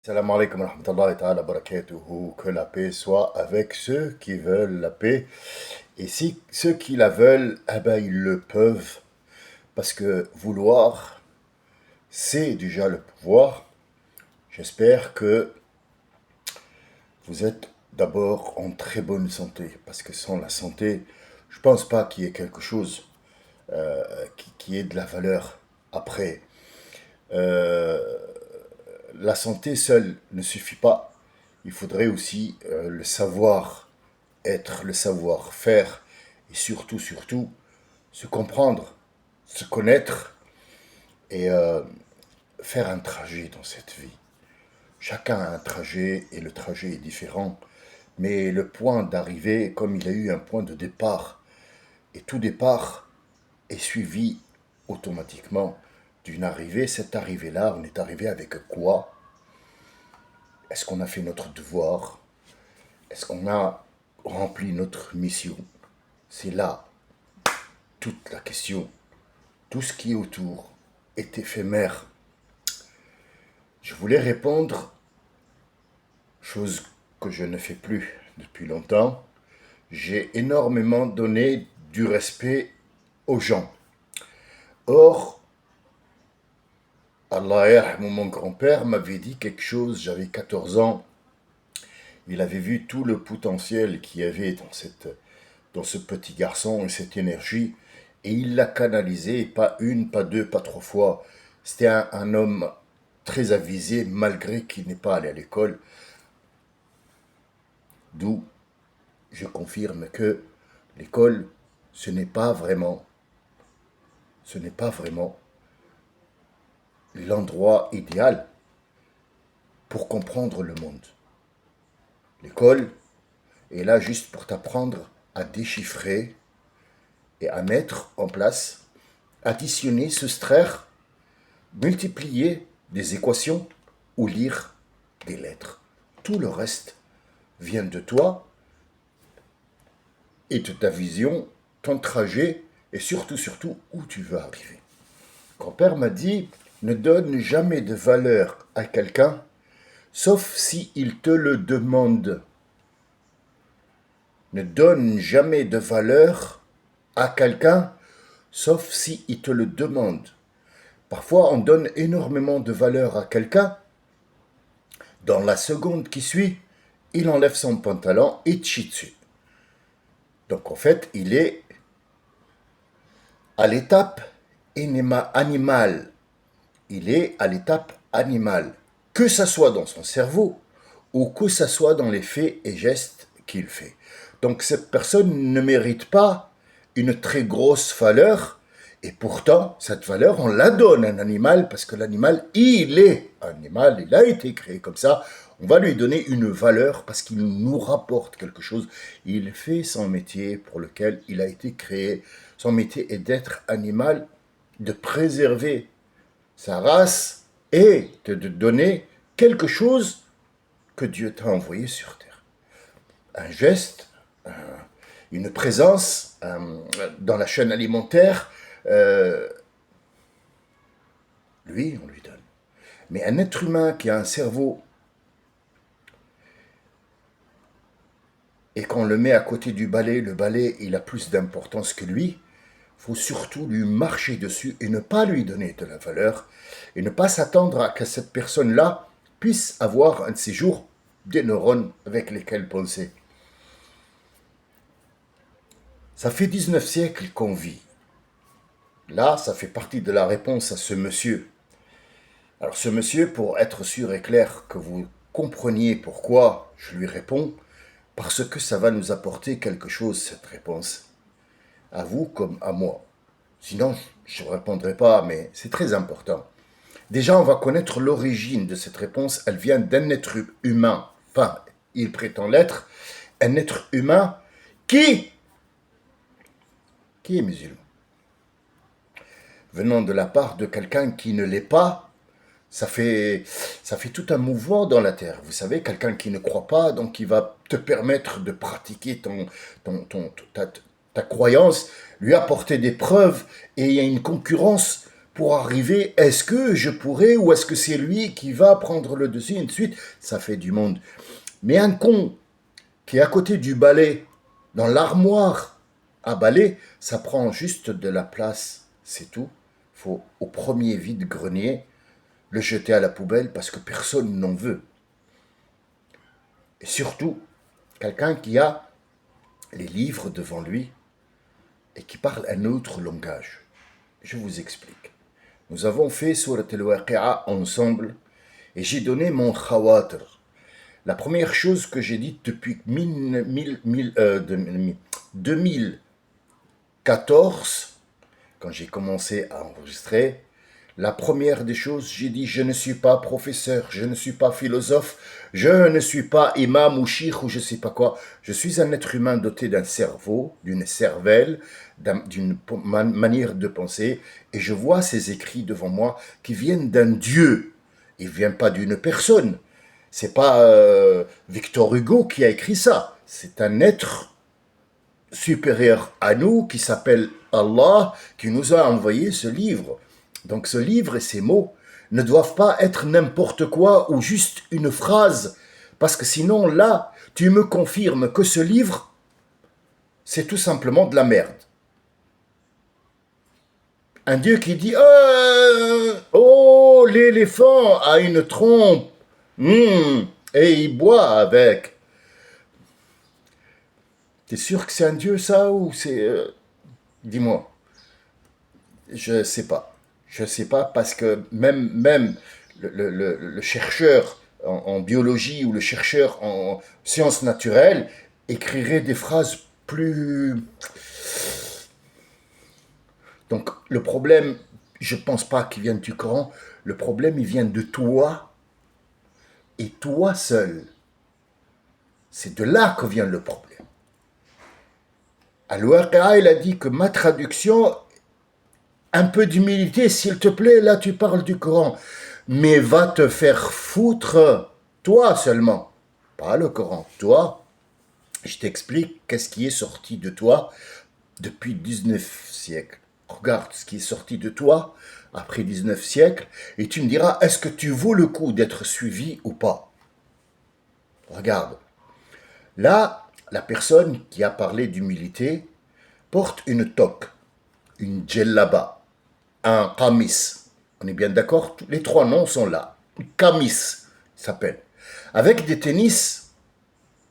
Salam alaikum wa rahmatullahi ta'ala barakatuhu. Que la paix soit avec ceux qui veulent la paix. Et si ceux qui la veulent, eh ben, ils le peuvent. Parce que vouloir, c'est déjà le pouvoir. J'espère que vous êtes d'abord en très bonne santé. Parce que sans la santé, je pense pas qu'il y ait quelque chose qui ait de la valeur après. Euh, la santé seule ne suffit pas. Il faudrait aussi le savoir être, le savoir-faire et surtout, se comprendre, se connaître et faire un trajet dans cette vie. Chacun a un trajet et le trajet est différent, mais le point d'arrivée, comme il a eu un point de départ, et tout départ est suivi automatiquement d'une arrivée. Cette arrivée-là, on est arrivé avec quoi? Est-ce qu'on a fait notre devoir? Est-ce qu'on a rempli notre mission? C'est là toute la question. Tout ce qui est autour est éphémère. Je voulais répondre, chose que je ne fais plus depuis longtemps. J'ai énormément donné du respect aux gens. Or, Allah yarhamou, mon grand-père m'avait dit quelque chose, j'avais 14 ans. Il avait vu tout le potentiel qu'il y avait dans ce petit garçon et cette énergie. Et il l'a canalisé, pas une, pas deux, pas trois fois. C'était un homme très avisé, malgré qu'il n'est pas allé à l'école. D'où je confirme que l'école, ce n'est pas vraiment, ce n'est pas vraiment l'endroit idéal pour comprendre le monde. L'école est là juste pour t'apprendre à déchiffrer et à mettre en place, additionner, soustraire, multiplier des équations ou lire des lettres. Tout le reste vient de toi et de ta vision, ton trajet et surtout où tu veux arriver. Grand-père m'a dit, ne donne jamais de valeur à quelqu'un, sauf si il te le demande. Ne donne jamais de valeur à quelqu'un, sauf si il te le demande. Parfois, on donne énormément de valeur à quelqu'un. Dans la seconde qui suit, il enlève son pantalon et te chie dessus. Donc en fait, il est à l'étape animale. Il est à l'étape animale. Que ça soit dans son cerveau ou que ça soit dans les faits et gestes qu'il fait. Donc cette personne ne mérite pas une très grosse valeur et pourtant cette valeur on la donne à un animal parce que l'animal il est animal, il a été créé comme ça. On va lui donner une valeur parce qu'il nous rapporte quelque chose. Il fait son métier pour lequel il a été créé. Son métier est d'être animal, de préserver sa race et de donner quelque chose que Dieu t'a envoyé sur terre. Un geste, une présence dans la chaîne alimentaire, lui, on lui donne. Mais un être humain qui a un cerveau et qu'on le met à côté du balai, le balai, il a plus d'importance que lui, il faut surtout lui marcher dessus et ne pas lui donner de la valeur et ne pas s'attendre à que cette personne-là puisse avoir un de ces jours des neurones avec lesquels penser. Ça fait 19 siècles qu'on vit. Là, ça fait partie de la réponse à ce monsieur. Alors ce monsieur, pour être sûr et clair que vous compreniez pourquoi je lui réponds, parce que ça va nous apporter quelque chose, cette réponse, à vous comme à moi. Sinon, je ne répondrai pas, mais c'est très important. Déjà, on va connaître l'origine de cette réponse. Elle vient d'un être humain, enfin, il prétend l'être, un être humain qui est musulman. Venant de la part de quelqu'un qui ne l'est pas, ça fait tout un mouvement dans la terre. Vous savez, quelqu'un qui ne croit pas, donc il va te permettre de pratiquer ta croyance, lui apporter des preuves, et il y a une concurrence pour arriver, est-ce que je pourrais ou est-ce que c'est lui qui va prendre le dessus, et de suite, ça fait du monde. Mais un con qui est à côté du balai, dans l'armoire à balai, ça prend juste de la place, c'est tout. Il faut au premier vide-grenier le jeter à la poubelle parce que personne n'en veut. Et surtout, quelqu'un qui a les livres devant lui et qui parle un autre langage. Je vous explique. Nous avons fait Surat al-Waqi'a ensemble et j'ai donné mon khawatir. La première chose que j'ai dite depuis 2014, quand j'ai commencé à enregistrer, la première des choses, j'ai dit, je ne suis pas professeur, je ne suis pas philosophe, je ne suis pas imam ou cheikh ou je ne sais pas quoi. Je suis un être humain doté d'un cerveau, d'une cervelle, d'une manière de penser, et je vois ces écrits devant moi qui viennent d'un Dieu. Ils ne viennent pas d'une personne. C'est pas Victor Hugo qui a écrit ça. C'est un être supérieur à nous qui s'appelle Allah qui nous a envoyé ce livre. Donc ce livre et ces mots ne doivent pas être n'importe quoi ou juste une phrase, parce que sinon là, tu me confirmes que ce livre, c'est tout simplement de la merde. Un Dieu qui dit oh, l'éléphant a une trompe, et il boit avec. T'es sûr que c'est un Dieu ça ou c'est... Dis-moi. Je sais pas. Je sais pas parce que même le chercheur en biologie ou le chercheur en sciences naturelles écrirait des phrases plus... Donc le problème, je pense pas qu'il vienne du Coran, le problème il vient de toi et toi seul. C'est de là que vient le problème. Al-Waqi'a, il a dit que ma traduction, un peu d'humilité, s'il te plaît, là tu parles du Coran, mais va te faire foutre, toi seulement, pas le Coran, toi. Je t'explique qu'est-ce qui est sorti de toi depuis 19 siècles. Regarde ce qui est sorti de toi après 19 siècles et tu me diras, est-ce que tu vaux le coup d'être suivi ou pas? Regarde. Là, la personne qui a parlé d'humilité porte une toque, une djellaba, un qamis. On est bien d'accord? Les trois noms sont là. Qamis s'appelle. Avec des tennis,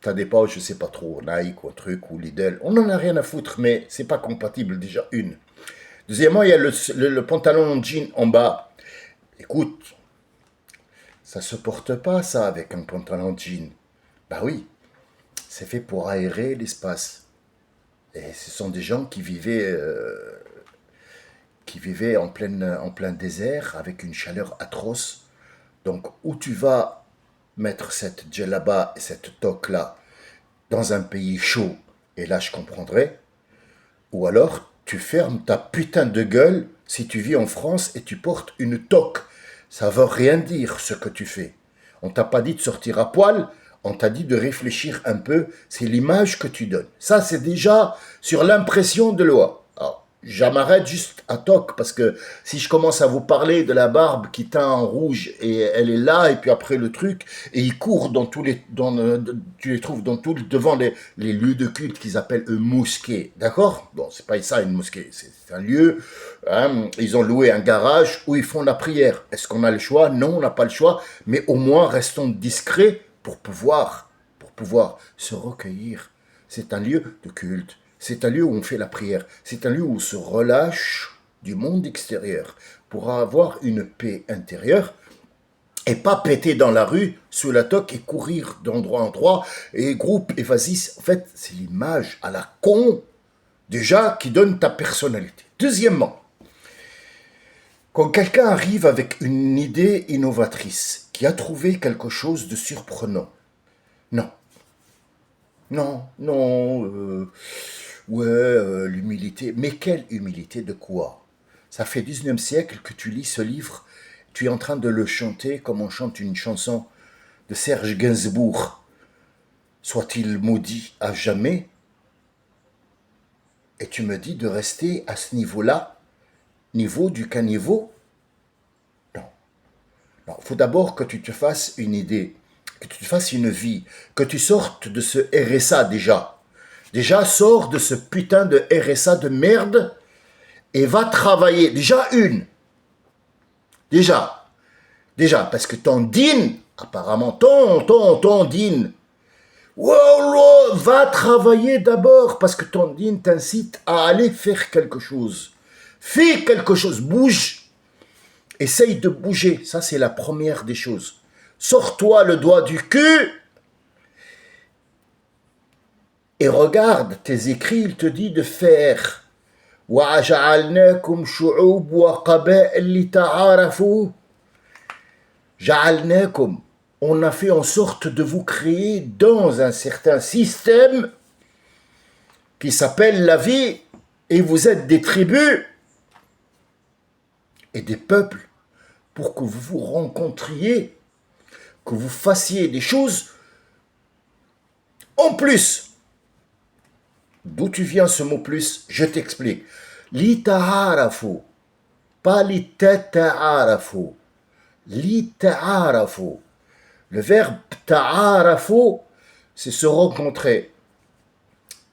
ça dépend, je sais pas trop, Nike ou un truc, ou Lidl. On n'en a rien à foutre, mais c'est pas compatible déjà, une. Deuxièmement, il y a le pantalon en jean en bas. Écoute, ça se porte pas ça avec un pantalon jean. Bah oui, c'est fait pour aérer l'espace. Et ce sont des gens qui vivaient en plein désert avec une chaleur atroce. Donc, où tu vas mettre cette djellaba et cette toque-là dans un pays chaud, et là je comprendrais, ou alors tu fermes ta putain de gueule si tu vis en France et tu portes une toque. Ça veut rien dire ce que tu fais. On t'a pas dit de sortir à poil, on t'a dit de réfléchir un peu, c'est l'image que tu donnes. Ça, c'est déjà sur l'impression de loi. Alors, je m'arrête juste à toc, parce que si je commence à vous parler de la barbe qui teint en rouge, et elle est là, et puis après le truc, et il court dans tous les... tu les trouves devant les lieux de culte qu'ils appellent mosquées, d'accord? Bon, c'est pas ça une mosquée, c'est un lieu, hein, ils ont loué un garage où ils font la prière. Est-ce qu'on a le choix? Non, on n'a pas le choix, mais au moins restons discrets pour pouvoir se recueillir. C'est un lieu de culte. C'est un lieu où on fait la prière. C'est un lieu où on se relâche du monde extérieur pour avoir une paix intérieure et pas péter dans la rue sous la toque et courir d'endroit en endroit et groupe et vas-y. En fait, c'est l'image à la con déjà qui donne ta personnalité. Deuxièmement, quand quelqu'un arrive avec une idée innovatrice, qui a trouvé quelque chose de surprenant, non, non, ouais, l'humilité. Mais quelle humilité de quoi? Ça fait 19e siècle que tu lis ce livre, tu es en train de le chanter comme on chante une chanson de Serge Gainsbourg. Soit-il maudit à jamais? Et tu me dis de rester à ce niveau-là, niveau du caniveau, Il faut d'abord que tu te fasses une idée, que tu te fasses une vie, que tu sortes de ce RSA déjà. Déjà, sors de ce putain de RSA de merde et va travailler. Déjà, parce que ton din, apparemment, ton din, wow, va travailler d'abord parce que ton din t'incite à aller faire quelque chose. Fais quelque chose, bouge. Essaye de bouger, ça c'est la première des choses. Sors-toi le doigt du cul et regarde tes écrits, il te dit de faire. وَجَعَلْنَاكُمْ شُعُوبٌ وَقَبَائِلَ لِتَعَارَفُوا. جَعَلْنَاكُمْ. On a fait en sorte de vous créer dans un certain système qui s'appelle la vie, et vous êtes des tribus et des peuples pour que vous vous rencontriez, que vous fassiez des choses en plus. D'où tu viens ce mot plus? Je t'explique. Lita'arafu, pas litata'arafu. Lita'arafu. Le verbe ta'arafu, c'est se rencontrer.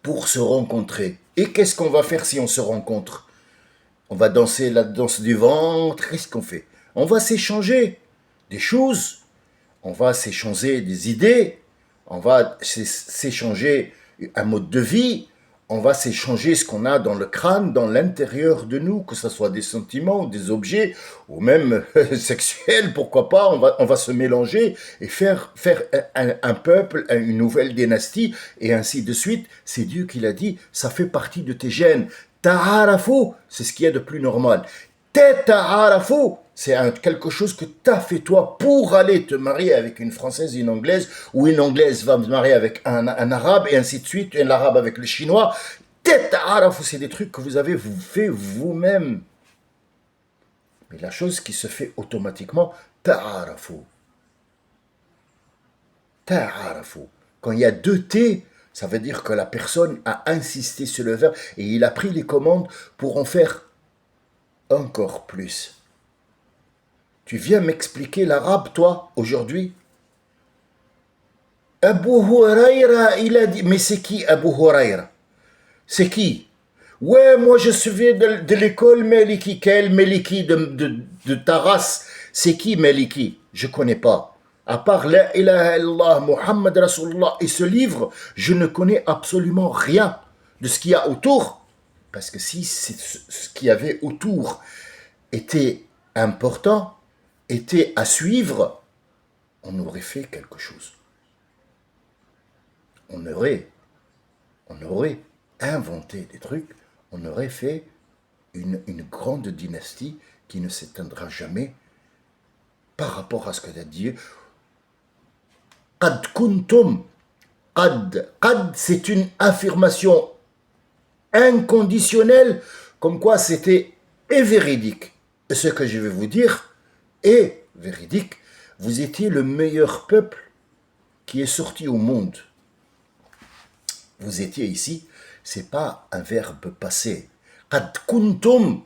Pour se rencontrer. Et qu'est-ce qu'on va faire si on se rencontre? On va danser la danse du ventre. Qu'est-ce qu'on fait? On va s'échanger des choses. On va s'échanger des idées. On va s'échanger un mode de vie. On va s'échanger ce qu'on a dans le crâne, dans l'intérieur de nous, que ce soit des sentiments, des objets, ou même sexuels, pourquoi pas. On va se mélanger et faire un peuple, une nouvelle dynastie, et ainsi de suite. C'est Dieu qui l'a dit, ça fait partie de tes gènes. Ta'arafu, c'est ce qu'il y a de plus normal. Ta'arafu, c'est quelque chose que tu as fait toi pour aller te marier avec une Française, une Anglaise, ou une Anglaise va se marier avec un Arabe, et ainsi de suite, un Arabe avec le Chinois. Ta'arafu, c'est des trucs que vous avez fait vous-même. Mais la chose qui se fait automatiquement, ta'arafu. Ta'arafu. Quand il y a deux T, ça veut dire que la personne a insisté sur le verbe et il a pris les commandes pour en faire encore plus. Tu viens m'expliquer l'arabe, toi, aujourd'hui? Abu Huraira, il a dit, mais c'est qui Abu Huraira? C'est qui? Ouais, moi je suivais de l'école Meliki. Quel Meliki de ta race? C'est qui Meliki? Je connais pas. À part La ilaha illallah, Muhammad Rasulullah et ce livre, je ne connais absolument rien de ce qu'il y a autour. Parce que si ce qu'il y avait autour était important, était à suivre, on aurait fait quelque chose. On aurait inventé des trucs, on aurait fait une grande dynastie qui ne s'éteindra jamais par rapport à ce que tu as dit. Qad kuntum, qad, c'est une affirmation inconditionnelle, comme quoi c'était et véridique. Et ce que je vais vous dire est véridique. Vous étiez le meilleur peuple qui est sorti au monde. Vous étiez ici, c'est pas un verbe passé. Qad kuntum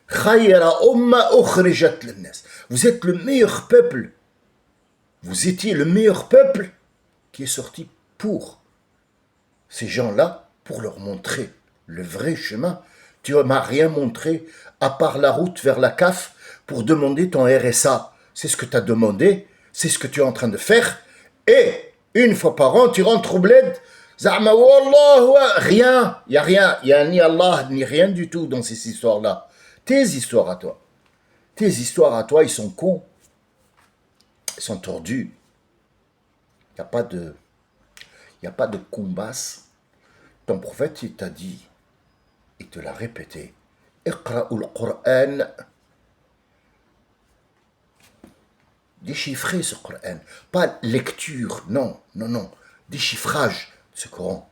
khayra umma ukhrijat linnas. Vous êtes le meilleur peuple. Vous étiez le meilleur peuple qui est sorti pour ces gens-là, pour leur montrer le vrai chemin. Tu ne m'as rien montré à part la route vers la CAF pour demander ton RSA. C'est ce que tu as demandé, c'est ce que tu es en train de faire. Et une fois par an, tu rentres au bled. Za'ma wallah, rien, il n'y a rien, il n'y a ni Allah, ni rien du tout dans ces histoires-là. Tes histoires à toi, ils sont cons, ils sont tordus. Il n'y a pas de combasse. Ton prophète, il t'a dit, il te l'a répété, Iqra'ul Qur'an, déchiffrer ce Qur'an, pas lecture, non, déchiffrage de ce Coran.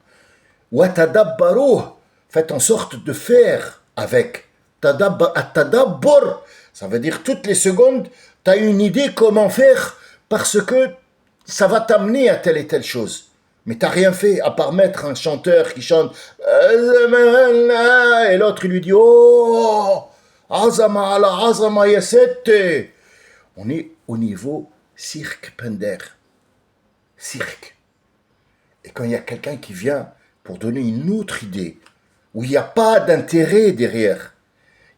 Wa tadabbaruh, faites en sorte de faire avec. Tadabbur, ça veut dire toutes les secondes, tu as une idée comment faire parce que ça va t'amener à telle et telle chose. Mais t'as rien fait à part mettre un chanteur qui chante et l'autre il lui dit oh azama ala azama yasette. On est au niveau cirque Pender. Cirque. Et quand il y a quelqu'un qui vient pour donner une autre idée, où il n'y a pas d'intérêt derrière,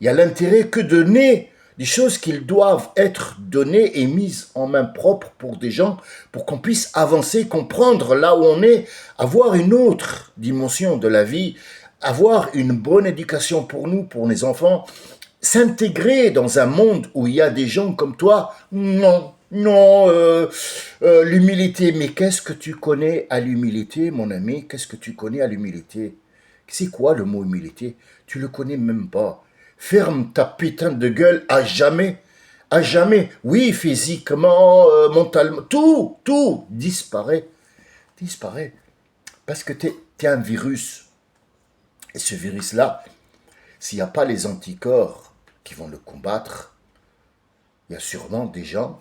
il y a l'intérêt que de donner des choses qui doivent être données et mises en main propre pour des gens, pour qu'on puisse avancer, comprendre là où on est, avoir une autre dimension de la vie, avoir une bonne éducation pour nous, pour les enfants, s'intégrer dans un monde où il y a des gens comme toi. Non, non, l'humilité. Mais qu'est-ce que tu connais à l'humilité, mon ami? Qu'est-ce que tu connais à l'humilité? C'est quoi le mot humilité? Tu le connais même pas. Ferme ta putain de gueule à jamais. À jamais. Oui, physiquement, mentalement, tout disparaît. Disparaît. Parce que t'es un virus. Et ce virus-là, s'il n'y a pas les anticorps qui vont le combattre, il y a sûrement des gens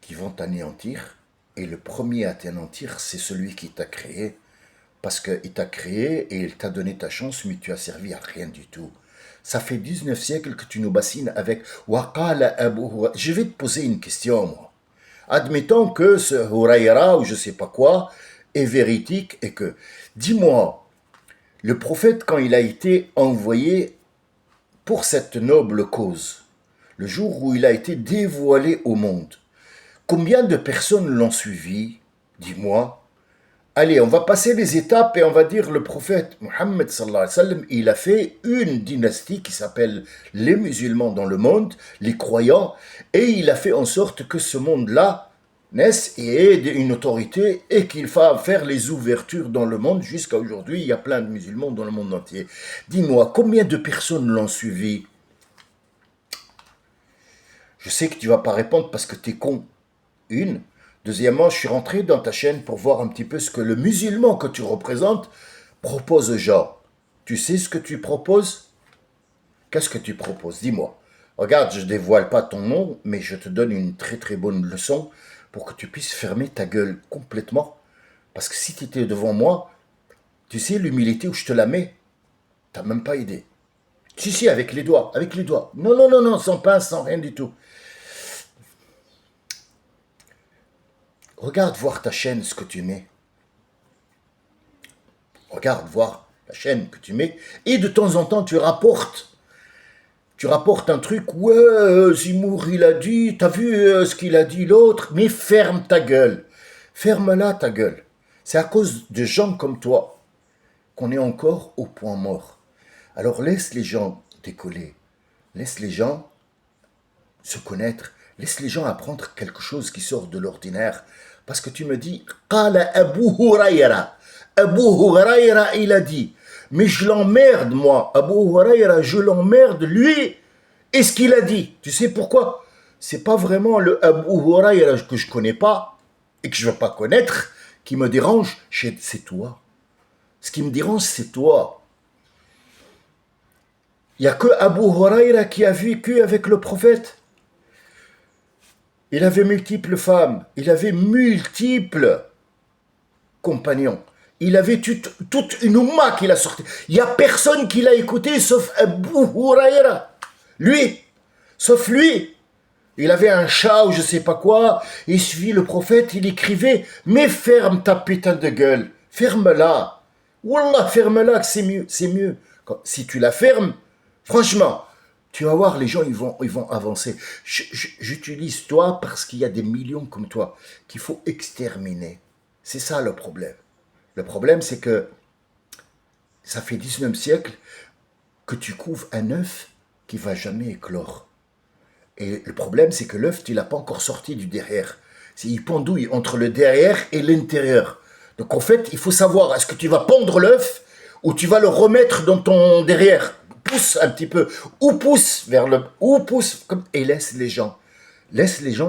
qui vont t'anéantir. Et le premier à t'anéantir, c'est celui qui t'a créé. Parce qu'il t'a créé et il t'a donné ta chance, mais tu as servi à rien du tout. Ça fait 19 siècles que tu nous bassines avec Waqala Abu Huraira. Je vais te poser une question, moi. Admettons que ce Huraira ou je sais pas quoi est véridique et que, dis-moi, le prophète, quand il a été envoyé pour cette noble cause, le jour où il a été dévoilé au monde, combien de personnes l'ont suivi? Dis-moi. Allez, on va passer les étapes et on va dire le prophète Mohammed sallallahu alayhi wa sallam, il a fait une dynastie qui s'appelle les musulmans dans le monde, les croyants, et il a fait en sorte que ce monde-là naisse et ait une autorité et qu'il va faire les ouvertures dans le monde. Jusqu'à aujourd'hui, il y a plein de musulmans dans le monde entier. Dis-moi, combien de personnes l'ont suivi? Je sais que tu vas pas répondre parce que tu es con. Une. Deuxièmement, je suis rentré dans ta chaîne pour voir un petit peu ce que le musulman que tu représentes propose aux gens. Tu sais ce que tu proposes? Qu'est-ce que tu proposes? Dis-moi. Regarde, je ne dévoile pas ton nom, mais je te donne une très très bonne leçon pour que tu puisses fermer ta gueule complètement. Parce que si tu étais devant moi, tu sais l'humilité où je te la mets, tu n'as même pas idée. Si, avec les doigts, avec les doigts. Non, non, non, non, sans pince, sans rien du tout. Regarde voir ta chaîne, ce que tu mets. Regarde voir la chaîne que tu mets. Et de temps en temps, tu rapportes un truc. Ouais, Zimour, il a dit, t'as vu ce qu'il a dit l'autre? Mais ferme ta gueule. Ferme-la ta gueule. C'est à cause de gens comme toi qu'on est encore au point mort. Alors laisse les gens décoller. Laisse les gens se connaître. Laisse les gens apprendre quelque chose qui sort de l'ordinaire. Parce que tu me dis, Qala Abu Huraira. Abu Huraira, il a dit. Mais je l'emmerde, moi. Abu Huraira, je l'emmerde, lui. Et ce qu'il a dit. Tu sais pourquoi? C'est pas vraiment le Abu Huraira que je connais pas et que je ne veux pas connaître qui me dérange. C'est toi. Ce qui me dérange, c'est toi. Il n'y a que Abu Huraira qui a vécu avec le prophète. Il avait multiples femmes, il avait multiples compagnons. Il avait toute une oumma qu'il a sorti. Il n'y a personne qui l'a écouté sauf Abu Huraira. Lui, sauf lui. Il avait un chat ou je sais pas quoi. Il suivit le prophète, il écrivait. Mais ferme ta putain de gueule. Ferme-la. Wallah, ferme-la, c'est mieux. C'est mieux. Si tu la fermes, franchement, tu vas voir, les gens, ils vont avancer. J'utilise toi parce qu'il y a des millions comme toi qu'il faut exterminer. C'est ça le problème. Le problème, c'est que ça fait 19e siècle que tu couves un œuf qui va jamais éclore. Et le problème, c'est que l'œuf, tu l'as pas encore sorti du derrière. Il pendouille entre le derrière et l'intérieur. Donc en fait, il faut savoir, est-ce que tu vas pondre l'œuf ou tu vas le remettre dans ton derrière? Pousse un petit peu, ou pousse vers le, ou pousse, et laisse les gens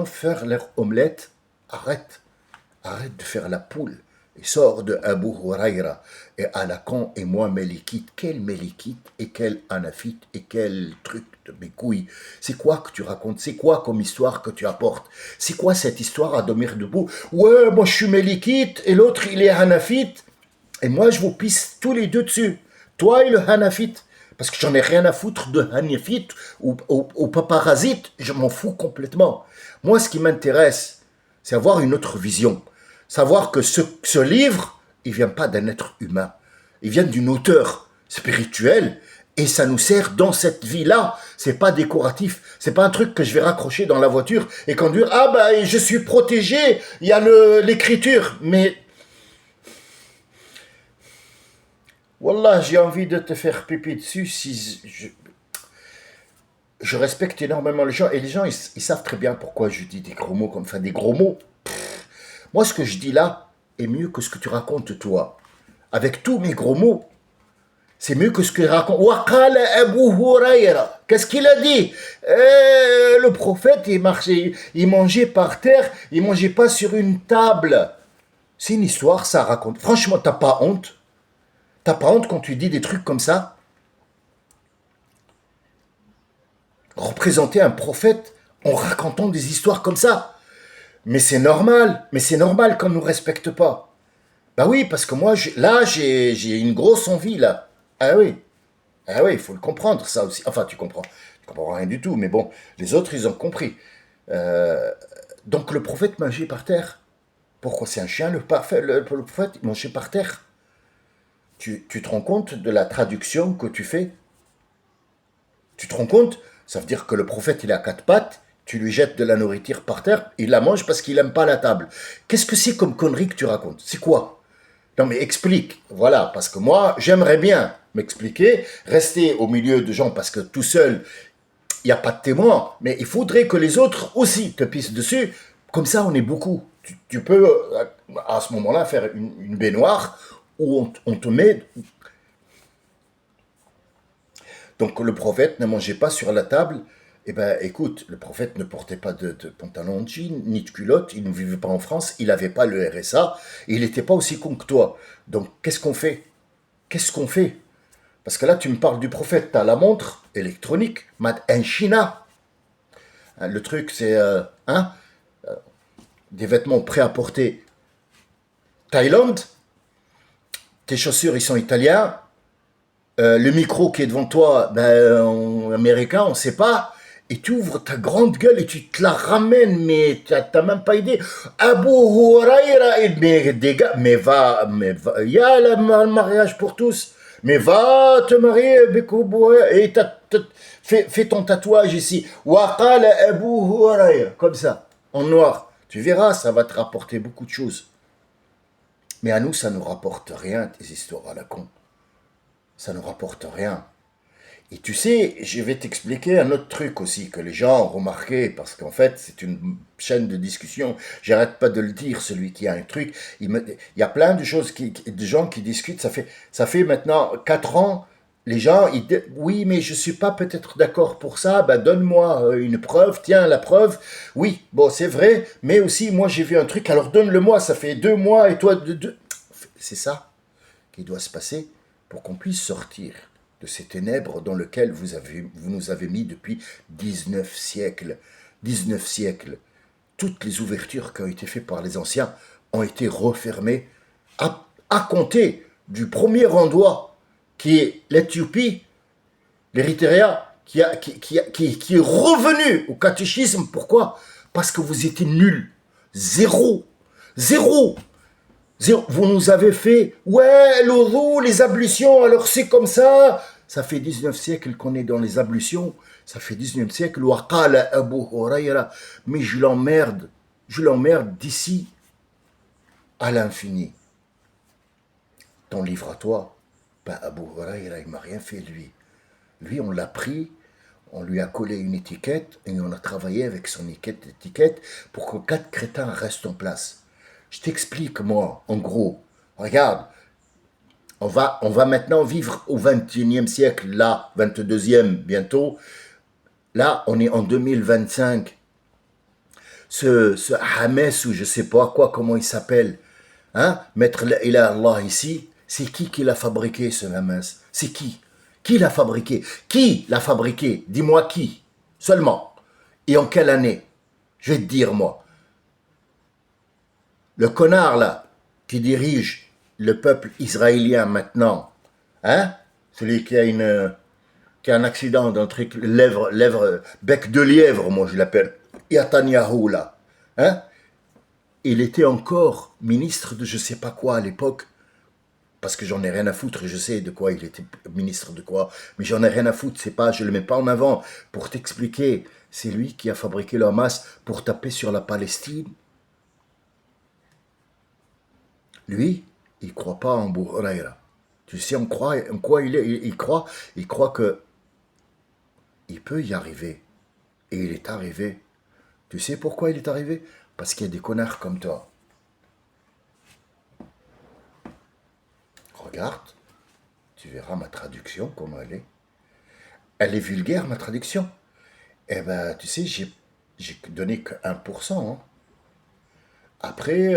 faire leur omelette. Arrête de faire la poule, et sors de Abu Huraira, et Alakan, et moi Mélikite. Quel Mélikite, et quel Anafite, et quel truc de mes couilles. C'est quoi que tu racontes? C'est quoi comme histoire que tu apportes? C'est quoi cette histoire à dormir debout? Ouais, moi je suis Mélikite, et l'autre il est Hanafite, et moi je vous pisse tous les deux dessus, toi et le Hanafite. Parce que j'en ai rien à foutre de Hanifite ou paparazite, je m'en fous complètement. Moi, ce qui m'intéresse, c'est avoir une autre vision. Savoir que ce livre, il vient pas d'un être humain. Il vient d'une auteure spirituelle et ça nous sert dans cette vie-là. C'est pas décoratif. C'est pas un truc que je vais raccrocher dans la voiture et conduire. Ah ben, je suis protégé. Il y a l'écriture. Mais Wallah, j'ai envie de te faire pipi dessus si je respecte énormément les gens et les gens ils savent très bien pourquoi je dis des gros mots comme ça, des gros mots. Moi, ce que je dis là est mieux que ce que tu racontes toi. Avec tous mes gros mots, c'est mieux que ce qu'il raconte. Waqala Abu Hurayra. Qu'est-ce qu'il a dit? Le prophète, il marchait, il mangeait par terre, il mangeait pas sur une table. C'est une histoire, ça raconte. Franchement, t'as pas honte? T'as pas honte quand tu dis des trucs comme ça? Représenter un prophète en racontant des histoires comme ça. Mais c'est normal qu'on ne nous respecte pas. Bah oui, parce que moi, là, j'ai une grosse envie, là. Ah oui, il faut le comprendre, ça aussi. Enfin, tu comprends rien du tout, mais bon, les autres, ils ont compris. Euh, donc, le prophète mangeait par terre. Pourquoi c'est un chien, le prophète, il mangeait par terre? Tu te rends compte de la traduction que tu fais? Tu te rends compte? Ça veut dire que le prophète, il a quatre pattes, tu lui jettes de la nourriture par terre, il la mange parce qu'il n'aime pas la table. Qu'est-ce que c'est comme connerie que tu racontes? C'est quoi? Non mais explique, voilà, parce que moi, j'aimerais bien m'expliquer, rester au milieu de gens, parce que tout seul, il n'y a pas de témoin, mais il faudrait que les autres aussi te pissent dessus, comme ça on est beaucoup. Tu peux à ce moment-là faire une baignoire où on te met. Donc le prophète ne mangeait pas sur la table. Eh ben, écoute, le prophète ne portait pas de pantalon de jean, ni de culotte, il ne vivait pas en France, il n'avait pas le RSA, et il n'était pas aussi con que toi. Donc, qu'est-ce qu'on fait? Qu'est-ce qu'on fait? Parce que là, tu me parles du prophète, tu as la montre électronique, en China. Hein, le truc, c'est des vêtements prêts à porter Thaïlande, tes chaussures, ils sont italiens, le micro qui est devant toi, ben, en américain, on ne sait pas. Et tu ouvres ta grande gueule et tu te la ramènes, mais tu n'as même pas idée. Abu Huraira, mais des gars, il y a le mariage pour tous. Mais va te marier, Bekoubo, et fais ton tatouage ici. Waqala Abu Huraira, comme ça, en noir. Tu verras, ça va te rapporter beaucoup de choses. Mais à nous, ça ne nous rapporte rien, tes histoires à la con. Ça ne nous rapporte rien. Et tu sais, je vais t'expliquer un autre truc aussi que les gens ont remarqué, parce qu'en fait, c'est une chaîne de discussion. J'arrête pas de le dire, celui qui a un truc. Il y a plein de choses, de gens qui discutent. Ça fait maintenant 4 ans. Les gens, oui, mais je suis pas peut-être d'accord pour ça. Ben, donne-moi une preuve. Tiens, la preuve. Oui, bon, c'est vrai. Mais aussi, moi, j'ai vu un truc. Alors, donne-le-moi. Ça fait 2 mois et toi, c'est ça qui doit se passer pour qu'on puisse sortir de ces ténèbres dans lesquelles vous nous avez mis depuis 19 siècles. 19 siècles. Toutes les ouvertures qui ont été faites par les anciens ont été refermées à compter du premier endroit qui est l'Éthiopie, l'Érythrée, qui est revenu au catéchisme. Pourquoi? Parce que vous étiez nuls. Zéro. Zéro. Vous nous avez fait, ouais, l'ourou, les ablutions, alors c'est comme ça. Ça fait 19 siècles qu'on est dans les ablutions. Ça fait 19 siècles. Waqala Abu Huraira. Mais je l'emmerde. Je l'emmerde d'ici à l'infini. Ton livre à toi, ben Abu Huraira, il m'a rien fait, lui. Lui, on l'a pris, on lui a collé une étiquette et on a travaillé avec son étiquette pour que 4 crétins restent en place. Je t'explique, moi, en gros. Regarde, on va maintenant vivre au 21e siècle, là, 22e bientôt. Là, on est en 2025. Ce Hamas, ou je sais pas quoi, comment il s'appelle, hein, mettre la ilaha Allah ici, c'est qui l'a fabriqué, ce Hamas? C'est qui? Qui l'a fabriqué? Qui l'a fabriqué? Dis-moi qui. Seulement. Et en quelle année? Je vais te dire, moi. Le connard, là, qui dirige le peuple israélien maintenant, hein, celui qui a qui a un accident d'un truc, bec de lièvre, moi je l'appelle, Netanyahu là, hein, il était encore ministre de je sais pas quoi à l'époque, parce que j'en ai rien à foutre, je sais de quoi il était ministre de quoi, mais j'en ai rien à foutre, c'est pas, je le mets pas en avant pour t'expliquer, c'est lui qui a fabriqué le Hamas pour taper sur la Palestine. Lui, il croit pas en Abu Huraira. Tu sais en quoi il croit que il peut y arriver. Et il est arrivé. Tu sais pourquoi il est arrivé? Parce qu'il y a des connards comme toi. Regarde, tu verras ma traduction, comment elle est. Elle est vulgaire, ma traduction. Eh ben, tu sais, j'ai donné que 1%. Hein. Après,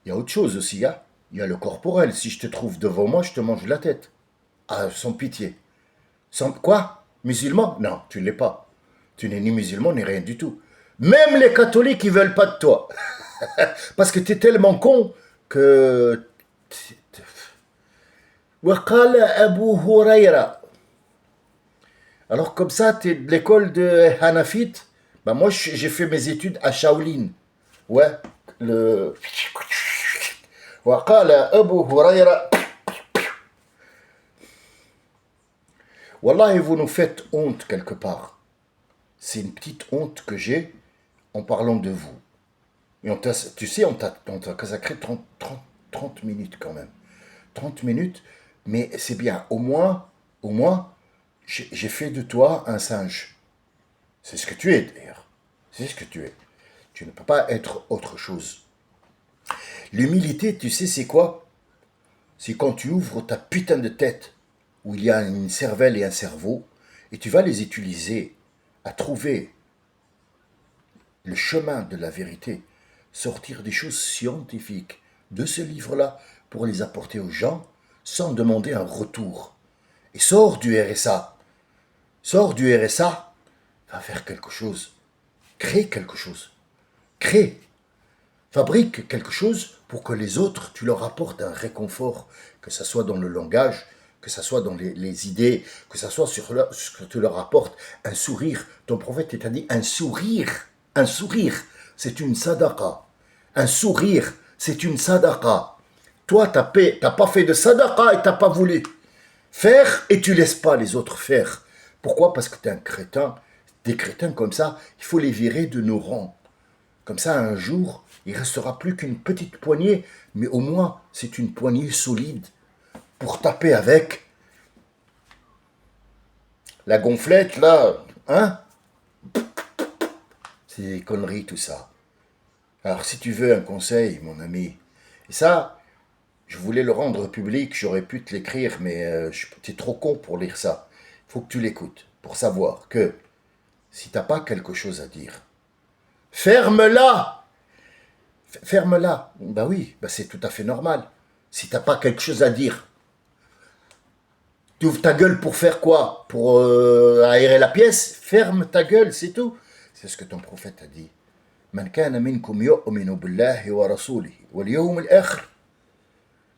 il y a autre chose aussi. Hein. Il y a le corporel. Si je te trouve devant moi, je te mange la tête. Ah, sans pitié. Sans quoi? Musulman? Non, tu ne l'es pas. Tu n'es ni musulman ni rien du tout. Même les catholiques, ils veulent pas de toi. Parce que tu es tellement con que... وقال Abu Huraira. Alors comme ça, tu es de l'école de Hanafit. Bah moi, j'ai fait mes études à Shaolin. Ouais, le... وقال Abu Huraira. Wallah, vous nous faites honte quelque part. C'est une petite honte que j'ai en parlant de vous. Et tu sais, on t'a consacré 30 minutes quand même. 30 minutes, mais c'est bien. Au moins, j'ai fait de toi un singe. C'est ce que tu es d'ailleurs. C'est ce que tu es. Tu ne peux pas être autre chose. L'humilité, tu sais, c'est quoi? C'est quand tu ouvres ta putain de tête, où il y a une cervelle et un cerveau, et tu vas les utiliser à trouver le chemin de la vérité, sortir des choses scientifiques de ce livre-là pour les apporter aux gens sans demander un retour. Et sors du RSA. Sors du RSA, va faire quelque chose. Crée quelque chose. Crée. Fabrique quelque chose pour que les autres, tu leur apportes un réconfort, que ce soit dans le langage, que ce soit dans les idées, que ce soit sur ce que tu leur apportes un sourire. Ton prophète t'a dit un sourire. Un sourire, c'est une sadaqa. Un sourire, c'est une sadaqa. Toi, t'as pas fait de sadaqa et t'as pas voulu faire et tu laisses pas les autres faire. Pourquoi? Parce que tu es un crétin. Des crétins comme ça, il faut les virer de nos rangs. Comme ça, un jour, il ne restera plus qu'une petite poignée, mais au moins, c'est une poignée solide pour taper avec. La gonflette, là, hein? C'est des conneries, tout ça. Alors, si tu veux un conseil, mon ami, et ça, je voulais le rendre public, j'aurais pu te l'écrire, mais tu es trop con pour lire ça. Il faut que tu l'écoutes, pour savoir que si tu n'as pas quelque chose à dire, ferme-la! Ferme-la. Ben oui, ben c'est tout à fait normal. Si tu n'as pas quelque chose à dire, tu ouvres ta gueule pour faire quoi? Pour aérer la pièce? Ferme ta gueule, c'est tout. C'est ce que ton prophète a dit. Man kana minkum yu'minu billahi wa rasulihi wal yawm al-akhir.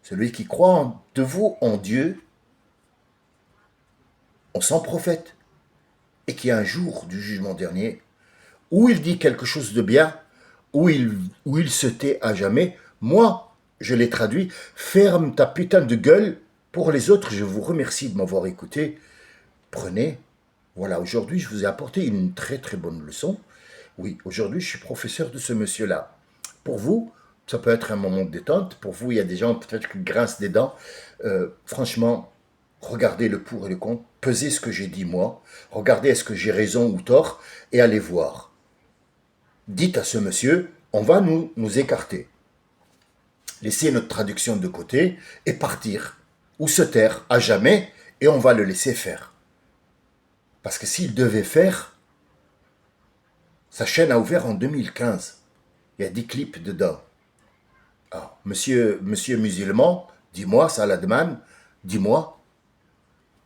Celui qui croit de vous en Dieu, en son prophète, et qui a un jour du jugement dernier, où il dit quelque chose de bien, où il se tait à jamais, moi, je l'ai traduit, ferme ta putain de gueule. Pour les autres, je vous remercie de m'avoir écouté. Prenez, voilà, aujourd'hui, je vous ai apporté une très très bonne leçon. Oui, aujourd'hui, je suis professeur de ce monsieur-là. Pour vous, ça peut être un moment de détente. Pour vous, il y a des gens peut-être qui grincent des dents. Franchement, regardez le pour et le contre. Pesez ce que j'ai dit moi. Regardez est-ce que j'ai raison ou tort. Et allez voir. Dites à ce monsieur, on va nous écarter. Laisser notre traduction de côté et partir. Ou se taire à jamais et on va le laisser faire. Parce que s'il devait faire, sa chaîne a ouvert en 2015. Il y a 10 clips dedans. Alors, monsieur musulman, dis-moi, Saladman, dis-moi,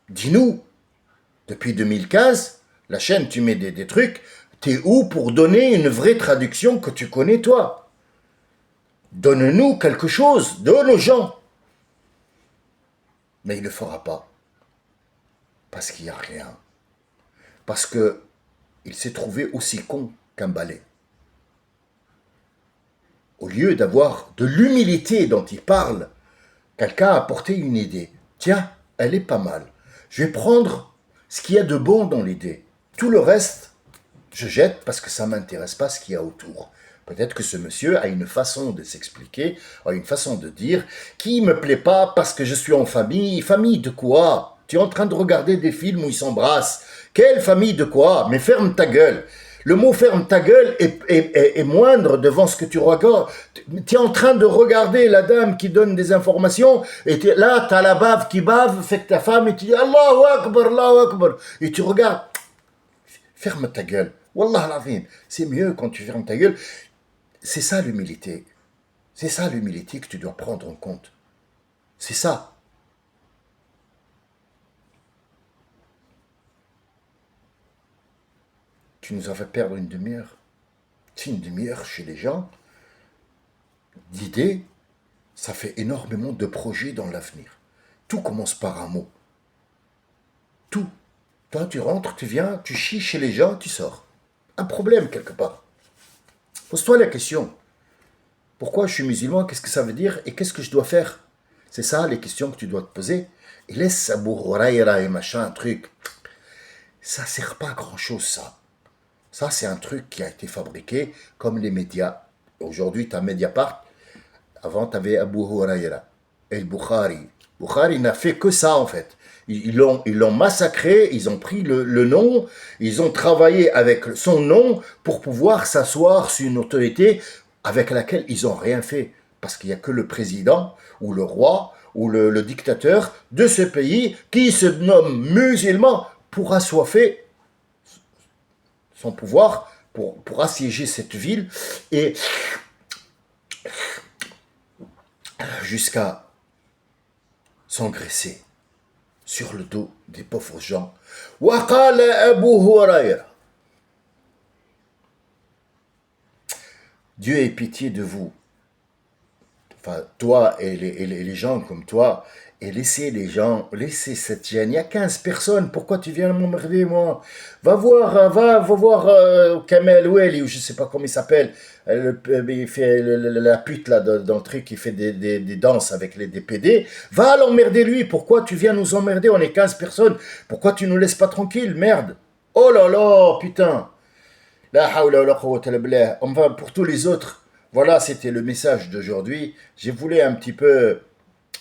dis-nous, depuis 2015, la chaîne, tu mets des trucs, t'es où pour donner une vraie traduction que tu connais toi? Donne-nous quelque chose, donne aux gens. Mais il ne le fera pas. Parce qu'il n'y a rien. Parce qu'il s'est trouvé aussi con qu'un balai. Au lieu d'avoir de l'humilité dont il parle, quelqu'un a apporté une idée. Tiens, elle est pas mal. Je vais prendre ce qu'il y a de bon dans l'idée. Tout le reste, je jette parce que ça ne m'intéresse pas ce qu'il y a autour. Peut-être que ce monsieur a une façon de s'expliquer, a une façon de dire qui ne me plaît pas parce que je suis en famille. Famille de quoi? Tu es en train de regarder des films où ils s'embrassent. Quelle famille de quoi? Mais ferme ta gueule. Le mot ferme ta gueule est moindre devant ce que tu regardes. Tu es en train de regarder la dame qui donne des informations et là, tu as la bave qui bave, fait que ta femme et tu dis Allahu Akbar, Allahu Akbar. Et tu regardes. Ferme ta gueule. Wallah al-azim. C'est mieux quand tu fermes ta gueule. C'est ça l'humilité. C'est ça l'humilité que tu dois prendre en compte. C'est ça. Tu nous as fait perdre une demi-heure. C'est une demi-heure chez les gens. D'idées, ça fait énormément de projets dans l'avenir. Tout commence par un mot. Tout. Toi, tu rentres, tu viens, tu chies chez les gens, tu sors. Un problème quelque part. Pose-toi la question. Pourquoi je suis musulman? Qu'est-ce que ça veut dire? Et qu'est-ce que je dois faire? C'est ça les questions que tu dois te poser. Et laisse Abu Huraira et machin, un truc. Ça ne sert pas à grand-chose, ça. Ça, c'est un truc qui a été fabriqué comme les médias. Aujourd'hui, tu as Mediapart. Avant, tu avais Abu Huraira et le Bukhari. Bukhari n'a fait que ça, en fait. Ils l'ont massacré, ils ont pris le nom, ils ont travaillé avec son nom pour pouvoir s'asseoir sur une autorité avec laquelle ils n'ont rien fait. Parce qu'il n'y a que le président ou le roi ou le dictateur de ce pays qui se nomme musulman pour assoiffer son pouvoir, pour assiéger cette ville et jusqu'à s'engraisser sur le dos des pauvres gens. وقال أبو هريرة. Dieu ait pitié de vous. Enfin, toi et les gens comme toi, et laissez les gens, laissez cette gêne. Il y a 15 personnes, pourquoi tu viens m'emmerder, moi? Va voir Kamel Oueli, ou je sais pas comment il s'appelle, il fait la pute là dans le truc, il fait des danses avec des PD. Va l'emmerder lui, pourquoi tu viens nous emmerder? On est 15 personnes, pourquoi tu nous laisses pas tranquille, merde? Oh là là, putain. La hawla wa la quwwata illa billah. Enfin, pour tous les autres, voilà, c'était le message d'aujourd'hui. Je voulais un petit peu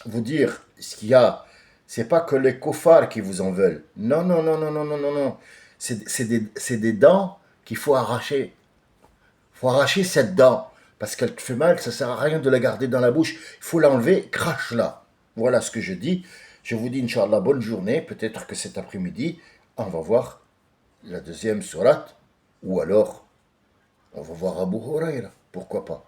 vous dire ce qu'il y a. C'est pas que les koffars qui vous en veulent. Non, non, non, non, non, non, non, non. C'est des dents qu'il faut arracher. Il faut arracher cette dent. Parce qu'elle te fait mal, ça sert à rien de la garder dans la bouche. Il faut l'enlever, crache-la. Voilà ce que je dis. Je vous dis, Inch'Allah, bonne journée. Peut-être que cet après-midi, on va voir la deuxième sourate. Ou alors, on va voir Abu Huraira. Pourquoi pas?